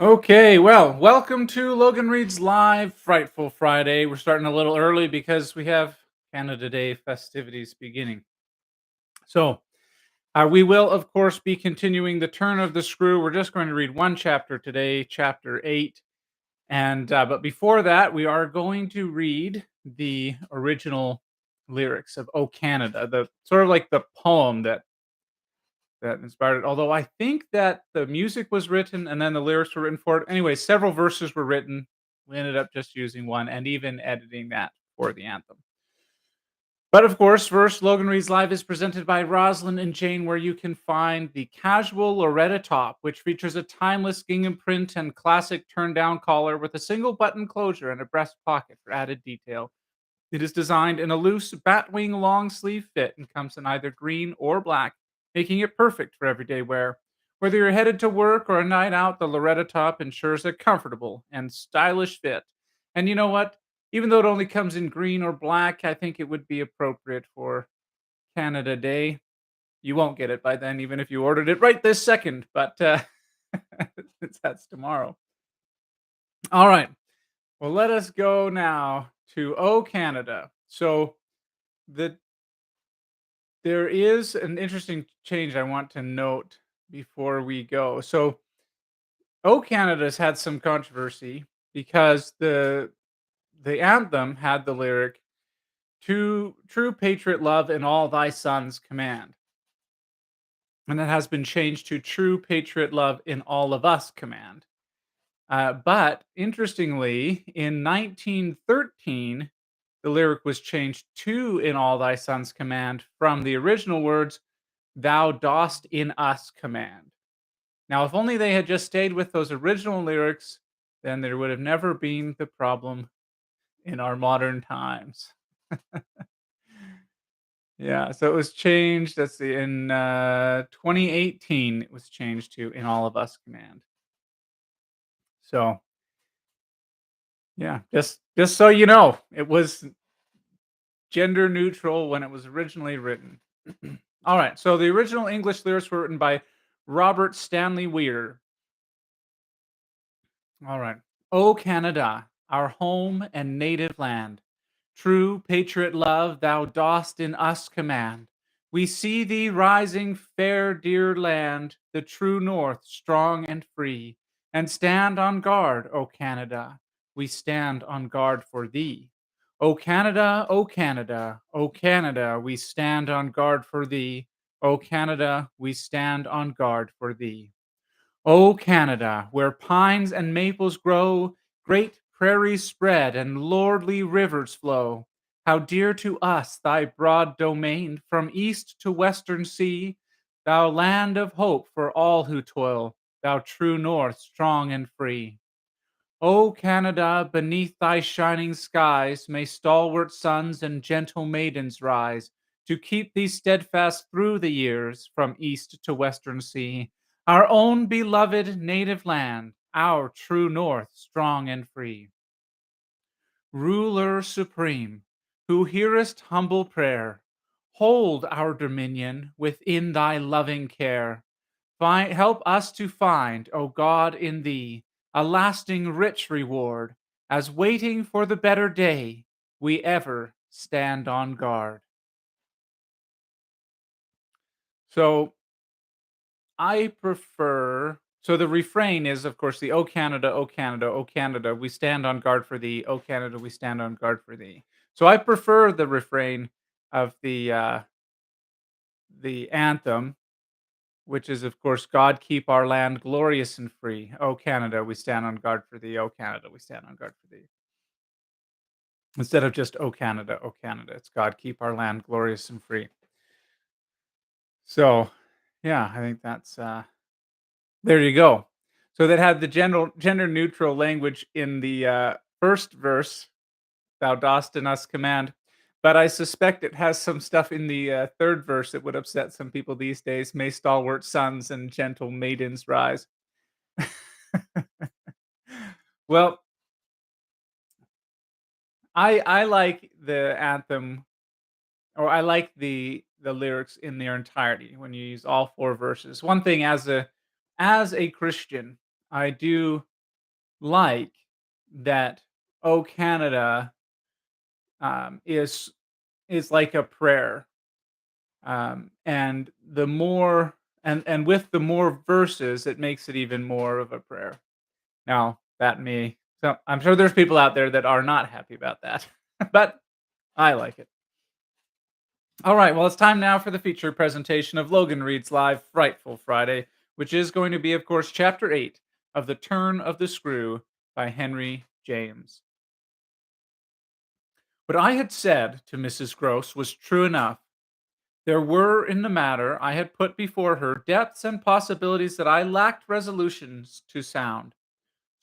Okay, well, welcome to Logan Reads Live Frightful Friday. We're starting a little early because we have Canada Day festivities beginning. So, we will, of course, be continuing the turn of the screw. We're just going to read one chapter today, chapter 8. But before that, we are going to read the original lyrics of "O Canada," the sort of like the poem that inspired it. Although I think that the music was written and then the lyrics were written for it. Anyway, several verses were written. We ended up just using one and even editing that for the anthem. But of course, first, Logan Reads Live is presented by Rosalind and Jane, where you can find the casual Loretta top, which features a timeless gingham print and classic turn down collar with a single button closure and a breast pocket for added detail. It is designed in a loose batwing long sleeve fit and comes in either green or black, making it perfect for everyday wear. Whether you're headed to work or a night out, the Loretta top ensures a comfortable and stylish fit. And you know what? Even though it only comes in green or black, I think it would be appropriate for Canada Day. You won't get it by then, even if you ordered it right this second, but that's tomorrow. All right. Well, let us go now to Oh Canada. So, the there is an interesting change I want to note before we go. So, "O Canada's" had some controversy because the anthem had the lyric, "To true patriot love in all thy sons command," and it has been changed to "True patriot love in all of us command." But interestingly, in 1913, the lyric was changed to "In all thy sons command" from the original words, "Thou dost in us command." Now, if only they had just stayed with those original lyrics, then there would have never been the problem in our modern times. Yeah, so it was changed, let's see, in 2018, it was changed to "In all of us command." So, yeah, just so you know, it was gender neutral when it was originally written. All right, so the original English lyrics were written by Robert Stanley Weir. All right. O Canada, our home and native land, true patriot love thou dost in us command. We see thee rising, fair dear land, the true north, strong and free, and stand on guard, O Canada. We stand on guard for thee. O Canada, O Canada, O Canada, we stand on guard for thee. O Canada, we stand on guard for thee. O Canada, where pines and maples grow, great prairies spread, and lordly rivers flow, how dear to us thy broad domain from east to western sea, thou land of hope for all who toil, thou true north, strong and free. O Canada, beneath thy shining skies may stalwart sons and gentle maidens rise to keep thee steadfast through the years from east to western sea, our own beloved native land, our true north, strong and free. Ruler supreme, who hearest humble prayer, hold our dominion within thy loving care. Help us to find, O God, in thee a lasting rich reward, as waiting for the better day we ever stand on guard. So I prefer. So the refrain is, of course, the "O Canada, O Canada, O Canada, we stand on guard for thee. O Canada, we stand on guard for thee." So I prefer the refrain of the anthem, which is, of course, "God keep our land glorious and free. O Canada, we stand on guard for thee. O Canada, we stand on guard for thee." Instead of just "O Canada, O Canada," it's "God keep our land glorious and free." So, yeah, I think that's there you go. So that had the gender neutral language in the first verse, "Thou dost in us command," but I suspect it has some stuff in the third verse that would upset some people these days. "May stalwart sons and gentle maidens rise." Well, I like the anthem, or I like the lyrics in their entirety when you use all 4 verses. One thing, as a Christian, I do like that "Oh Canada" is like a prayer, and the more and with the more verses, it makes it even more of a prayer. Now, that may so I'm sure there's people out there that are not happy about that, but I like it. All right, well, it's time now for the feature presentation of Logan Reads Live Frightful Friday, which is going to be, of course, Chapter 8 of The Turn of the Screw by Henry James. What I had said to Mrs. Gross was true enough. There were in the matter I had put before her depths and possibilities that I lacked resolutions to sound.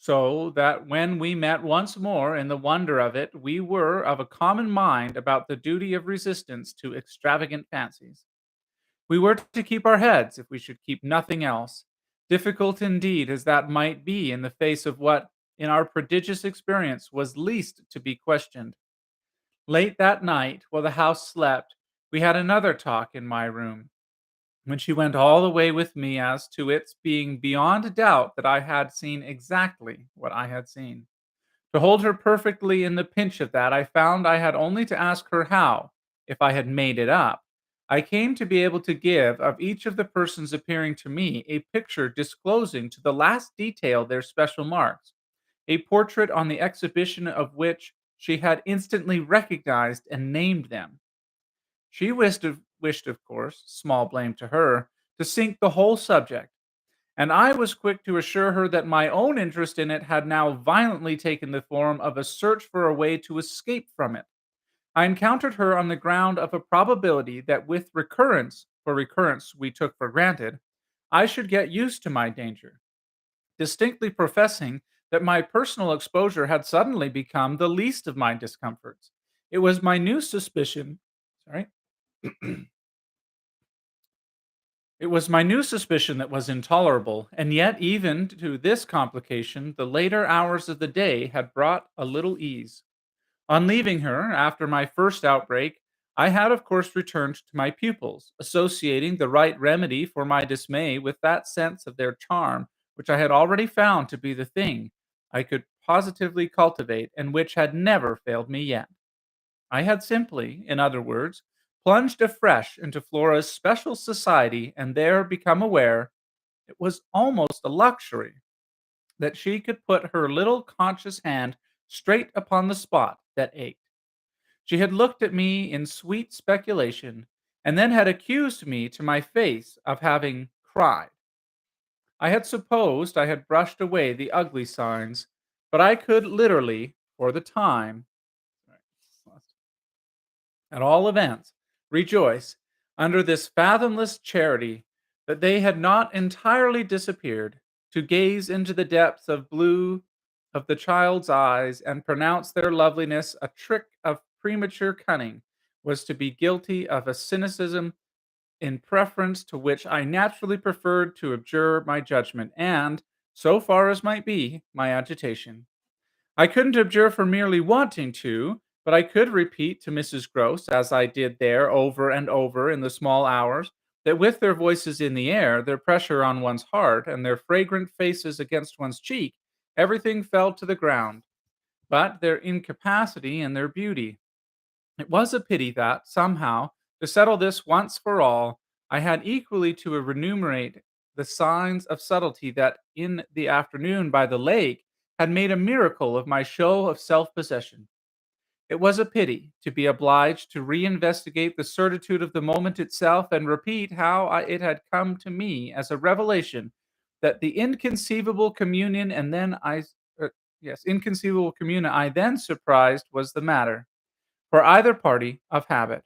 So that when we met once more in the wonder of it, we were of a common mind about the duty of resistance to extravagant fancies. We were to keep our heads if we should keep nothing else, difficult indeed as that might be in the face of what, in our prodigious experience, was least to be questioned. Late that night, while the house slept, we had another talk in my room, when she went all the way with me as to its being beyond doubt that I had seen exactly what I had seen. To hold her perfectly in the pinch of that, I found I had only to ask her how, if I had made it up, I came to be able to give of each of the persons appearing to me a picture disclosing to the last detail their special marks, a portrait on the exhibition of which she had instantly recognized and named them. She wished, of course, small blame to her, to sink the whole subject, and I was quick to assure her that my own interest in it had now violently taken the form of a search for a way to escape from it. I encountered her on the ground of a probability that with recurrence, for recurrence we took for granted, I should get used to my danger, distinctly professing that my personal exposure had suddenly become the least of my discomforts. It was my new suspicion, sorry, it was my new suspicion that was intolerable, and yet, even to this complication, the later hours of the day had brought a little ease. On leaving her, after my first outbreak, I had of course returned to my pupils, associating the right remedy for my dismay with that sense of their charm which I had already found to be the thing I could positively cultivate, and which had never failed me yet. I had simply, in other words, plunged afresh into Flora's special society and there become aware, it was almost a luxury, that she could put her little conscious hand straight upon the spot that ached. She had looked at me in sweet speculation, and then had accused me to my face of having cried. I had supposed I had brushed away the ugly signs, but I could literally, for the time, at all events, rejoice, under this fathomless charity, that they had not entirely disappeared, to gaze into the depths of blue of the child's eyes and pronounce their loveliness a trick of premature cunning, was to be guilty of a cynicism in preference to which I naturally preferred to abjure my judgment and, so far as might be, my agitation. I couldn't abjure for merely wanting to, but I could repeat to Mrs. Gross, as I did there over and over in the small hours, that with their voices in the air, their pressure on one's heart, and their fragrant faces against one's cheek, everything fell to the ground, but their incapacity and their beauty. It was a pity that, somehow, to settle this once for all, I had equally to enumerate the signs of subtlety that, in the afternoon by the lake, had made a miracle of my show of self possession. It was a pity to be obliged to reinvestigate the certitude of the moment itself and repeat how it had come to me as a revelation that the inconceivable communion and then I, inconceivable communion I then surprised was the matter for either party of habit.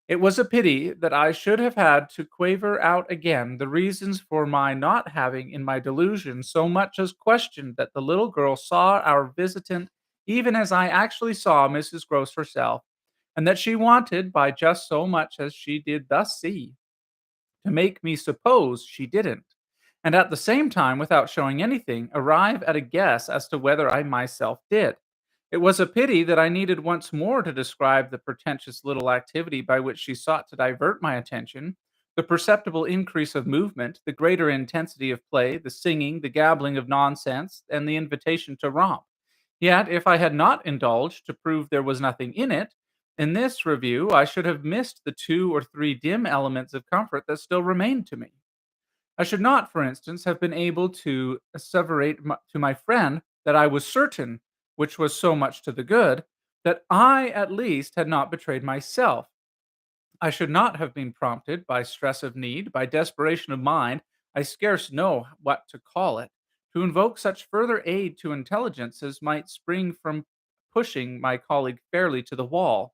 It was a pity that I should have had to quaver out again the reasons for my not having in my delusion so much as questioned that the little girl saw our visitant even as I actually saw Mrs. Gross herself, and that she wanted, by just so much as she did thus see, to make me suppose she didn't, and at the same time, without showing anything, arrive at a guess as to whether I myself did. It was a pity that I needed once more to describe the pretentious little activity by which she sought to divert my attention, The perceptible increase of movement, the greater intensity of play, the singing, the gabbling of nonsense, and the invitation to romp. Yet, if I had not indulged to prove there was nothing in it, in this review I should have missed the 2 or 3 dim elements of comfort that still remained to me. I should not, for instance, have been able to asseverate to my friend that I was certain, which was so much to the good, that I at least had not betrayed myself. I should not have been prompted by stress of need, by desperation of mind, I scarce know what to call it, to invoke such further aid to intelligence as might spring from pushing my colleague fairly to the wall.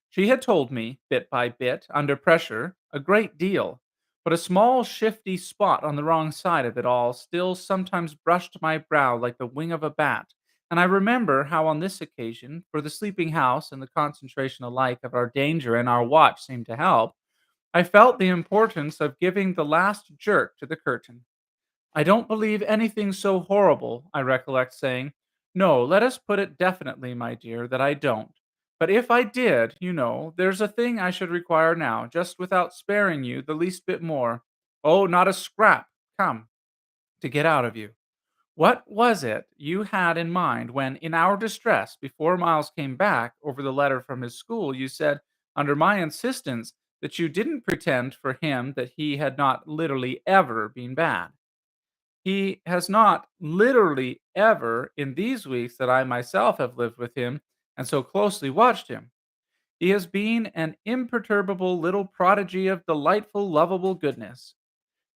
She had told me, bit by bit, under pressure, a great deal, but a small shifty spot on the wrong side of it all still sometimes brushed my brow like the wing of a bat, and I remember how on this occasion, for the sleeping house and the concentration alike of our danger and our watch seemed to help, I felt the importance of giving the last jerk to the curtain. I don't believe anything so horrible, I recollect saying. No, let us put it definitely, my dear, that I don't. But if I did, there's a thing I should require now, just without sparing you the least bit more. Oh, not a scrap. Come, to get out of you. What was it you had in mind when, in our distress, before Miles came back over the letter from his school, you said, under my insistence, that you didn't pretend for him that he had not literally ever been bad? He has not literally ever, in these weeks that I myself have lived with him and so closely watched him, he has been an imperturbable little prodigy of delightful, lovable goodness.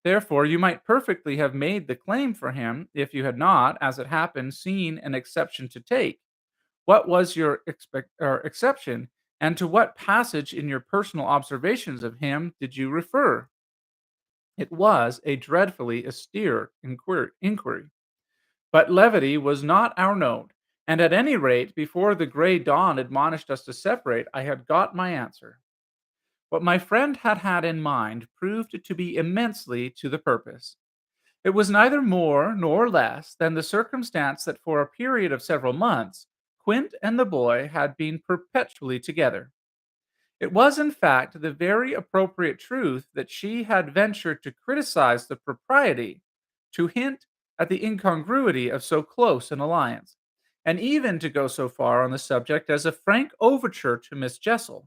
Therefore, you might perfectly have made the claim for him if you had not, as it happened, seen an exception to take. What was your exception, and to what passage in your personal observations of him did you refer? It was a dreadfully austere inquiry. But levity was not our note, and at any rate, before the gray dawn admonished us to separate, I had got my answer. What my friend had had in mind proved to be immensely to the purpose. It was neither more nor less than the circumstance that for a period of several months, Quint and the boy had been perpetually together. It was, in fact, the very appropriate truth that she had ventured to criticize the propriety, to hint at the incongruity of so close an alliance, and even to go so far on the subject as a frank overture to Miss Jessel.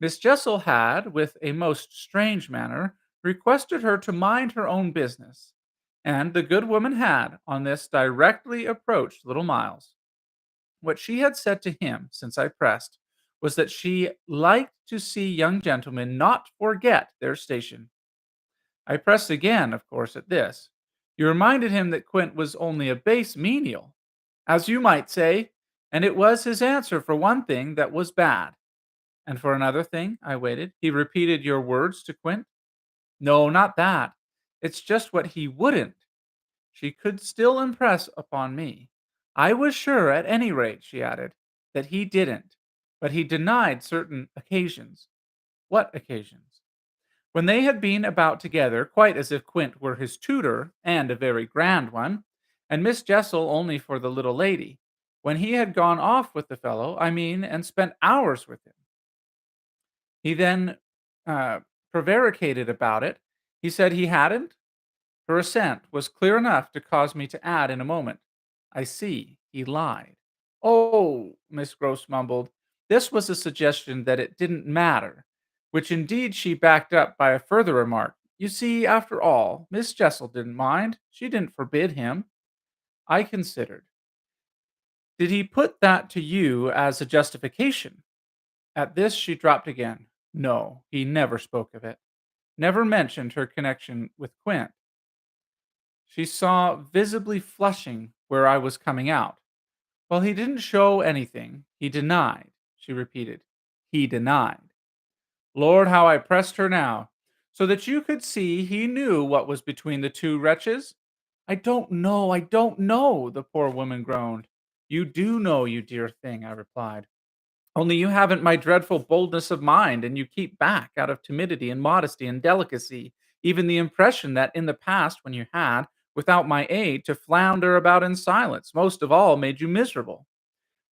Miss Jessel had, with a most strange manner, requested her to mind her own business, and the good woman had, on this, directly approached little Miles. What she had said to him, since I pressed, was that she liked to see young gentlemen not forget their station. I pressed again, of course, at this. You reminded him that Quint was only a base menial, as you might say, and it was his answer for one thing that was bad. And for another thing, I waited. He repeated your words to Quint? No, not that. It's just what he wouldn't. She could still impress upon me. I was sure, at any rate, she added, that he didn't, but he denied certain occasions. What occasions? When they had been about together, quite as if Quint were his tutor, and a very grand one, and Miss Jessel only for the little lady. When he had gone off with the fellow, I mean, and spent hours with him. He then uh, prevaricated about it. He said he hadn't. Her assent was clear enough to cause me to add in a moment, I see, he lied. Oh, Miss Gross mumbled. This was a suggestion that it didn't matter, which indeed she backed up by a further remark. You see, after all, Miss Jessel didn't mind. She didn't forbid him. I considered. Did he put that to you as a justification? At this she dropped again. No, he never spoke of it. Never mentioned her connection with Quint. She saw visibly flushing where I was coming out. Well, he didn't show anything. He denied, she repeated. He denied. Lord, how I pressed her now, so that you could see he knew what was between the two wretches. I don't know, the poor woman groaned. You do know, you dear thing, I replied. Only you haven't my dreadful boldness of mind, and you keep back, out of timidity and modesty and delicacy, even the impression that in the past, when you had, without my aid, to flounder about in silence, most of all made you miserable.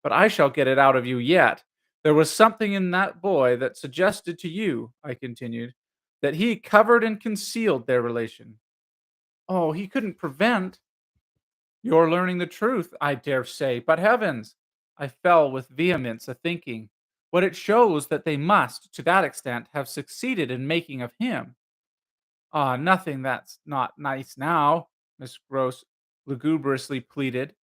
But I shall get it out of you yet. There was something in that boy that suggested to you, I continued, that he covered and concealed their relation. Oh, he couldn't prevent your learning the truth, I dare say. But heavens, I fell with vehemence a thinking, what it shows that they must, to that extent, have succeeded in making of him. Ah, nothing that's not nice now, Miss Gross lugubriously pleaded.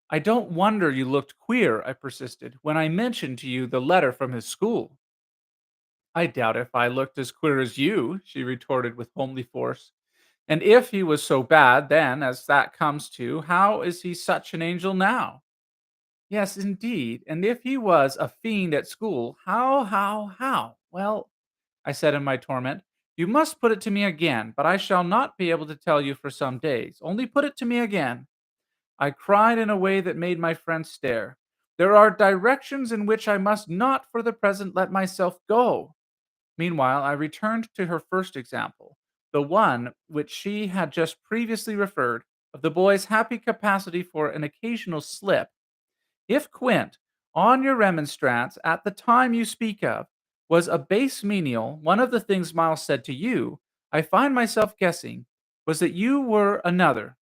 I don't wonder you looked queer, I persisted, when I mentioned to you the letter from his school. I doubt if I looked as queer as you, she retorted with homely force. And if he was so bad then, as that comes to, how is he such an angel now? Yes, indeed. And if he was a fiend at school, how? Well, I said in my torment, you must put it to me again, but I shall not be able to tell you for some days. Only put it to me again. I cried in a way that made my friend stare. There are directions in which I must not for the present let myself go. Meanwhile, I returned to her first example, the one which she had just previously referred, of the boy's happy capacity for an occasional slip. If Quint, on your remonstrance at the time you speak of, was a base menial, one of the things Miles said to you, I find myself guessing, was that you were another.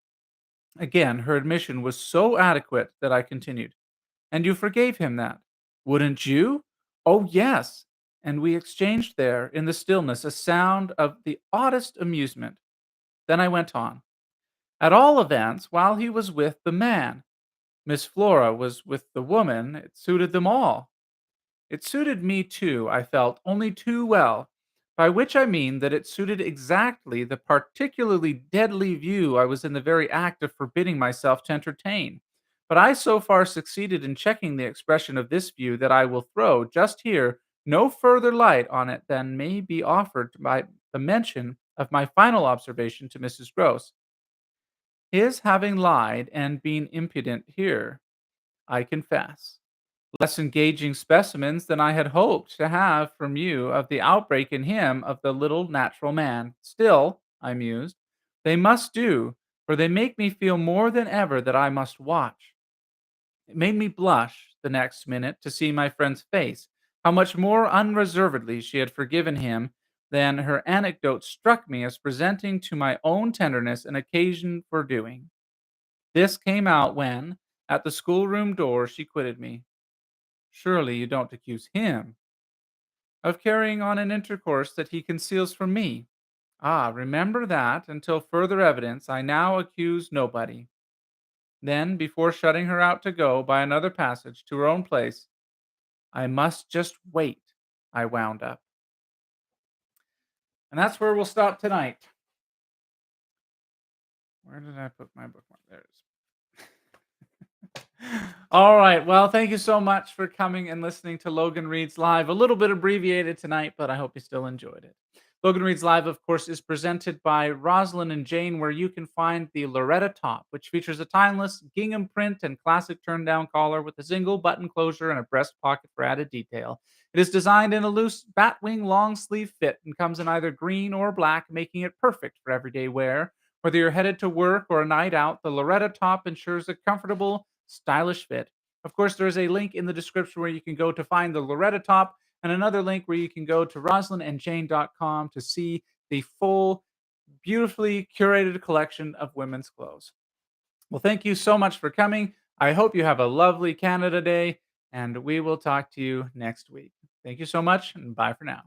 Again, her admission was so adequate that I continued. And you forgave him that. Wouldn't you? Oh, yes. And we exchanged there, in the stillness, a sound of the oddest amusement. Then I went on. At all events, while he was with the man, Miss Flora was with the woman, it suited them all. It suited me too, I felt, only too well, by which I mean that it suited exactly the particularly deadly view I was in the very act of forbidding myself to entertain. But I so far succeeded in checking the expression of this view that I will throw, just here, no further light on it than may be offered by the mention of my final observation to Mrs. Gross. His having lied and been impudent here, I confess, less engaging specimens than I had hoped to have from you of the outbreak in him of the little natural man. Still, I mused, they must do, for they make me feel more than ever that I must watch. It made me blush the next minute to see my friend's face, how much more unreservedly she had forgiven him than her anecdote struck me as presenting to my own tenderness an occasion for doing. This came out when, at the schoolroom door, she quitted me. Surely you don't accuse him of carrying on an intercourse that he conceals from me. Ah, remember that, until further evidence, I now accuse nobody. Then, before shutting her out to go by another passage to her own place, I must just wait, I wound up. And that's where we'll stop tonight. Where did I put my bookmark? There it is. All right. Well, thank you so much for coming and listening to Logan Reads Live. A little bit abbreviated tonight, but I hope you still enjoyed it. Logan Reads Live, of course, is presented by Rosalind and Jane, where you can find the Loretta top, which features a timeless gingham print and classic turn down collar with a single button closure and a breast pocket for added detail. It is designed in a loose batwing long sleeve fit and comes in either green or black, making it perfect for everyday wear. Whether you're headed to work or a night out, the Loretta top ensures a comfortable, stylish fit. Of course, there's a link in the description where you can go to find the Loretta top, and another link where you can go to rosalindandjane.com to see the full, beautifully curated collection of women's clothes. Well, thank you so much for coming. I hope you have a lovely Canada Day, and we will talk to you next week. Thank you so much, and bye for now.